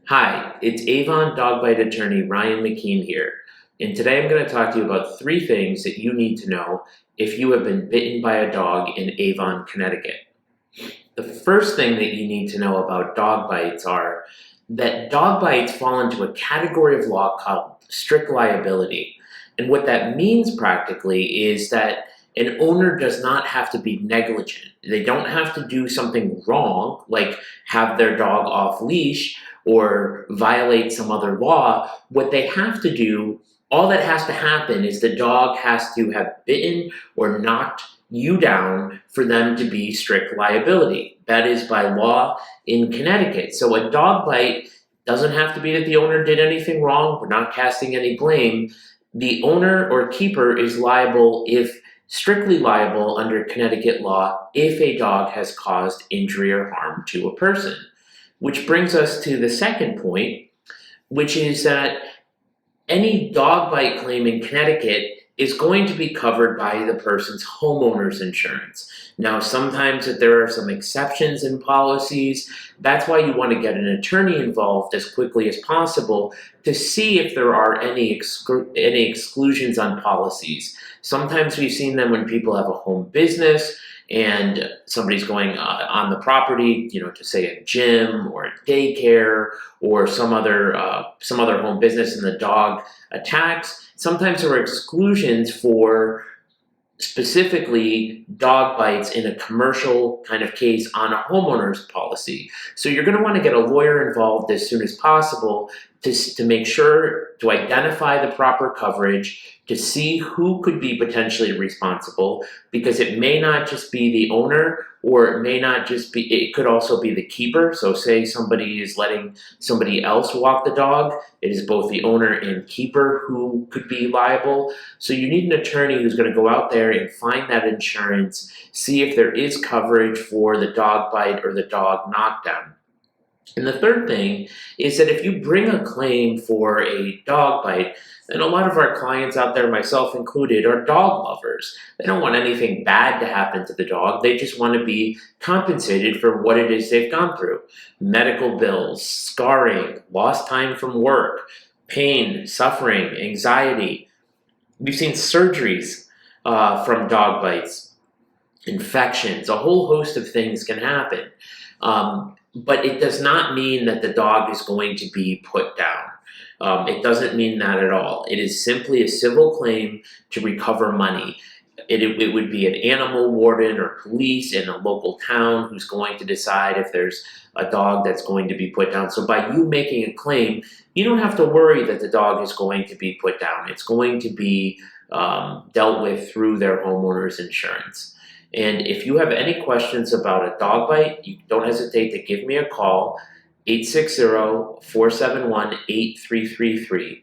Hi, it's Avon dog bite attorney Ryan McKeen here, and today I'm going to talk to you about 3 things that you need to know if you have been bitten by a dog in Avon, Connecticut. The first thing that you need to know about dog bites are that dog bites fall into a category of law called strict liability. And what that means practically is that an owner does not have to be negligent. They don't have to do something wrong, like have their dog off leash or violate some other law. What they have to do, all that has to happen is the dog has to have bitten or knocked you down for them to be strict liability. That is by law in Connecticut. So a dog bite doesn't have to be that the owner did anything wrong. We're not casting any blame. The owner or keeper is liable if strictly liable under Connecticut law if a dog has caused injury or harm to a person. Which brings us to the second point, which is that any dog bite claim in Connecticut is going to be covered by the person's homeowner's insurance. Now, sometimes if there are some exceptions in policies, that's why you want to get an attorney involved as quickly as possible to see if there are any exclusions on policies. Sometimes we've seen them when people have a home business and somebody's going on the property, to say a gym or a daycare or some other home business, and the dog attacks. Sometimes there are exclusions for specifically dog bites in a commercial kind of case on a homeowner's policy. So you're going to want to get a lawyer involved as soon as possible to make sure to identify the proper coverage, to see who could be potentially responsible, because it may not just be the owner, or it could also be the keeper. So say somebody is letting somebody else walk the dog, it is both the owner and keeper who could be liable. So you need an attorney who's going to go out there and find that insurance, see if there is coverage for the dog bite or the dog knockdown. And the third thing is that if you bring a claim for a dog bite, and a lot of our clients out there, myself included, are dog lovers. They don't want anything bad to happen to the dog. They just want to be compensated for what it is they've gone through. Medical bills, scarring, lost time from work, pain, suffering, anxiety. We've seen surgeries from dog bites, infections, a whole host of things can happen. But it does not mean that the dog is going to be put down. It doesn't mean that at all. It is simply a civil claim to recover money. It would be an animal warden or police in a local town who's going to decide if there's a dog that's going to be put down. So by you making a claim, you don't have to worry that the dog is going to be put down. It's going to be dealt with through their homeowner's insurance. And if you have any questions about a dog bite, you don't hesitate to give me a call, 860-471-8333.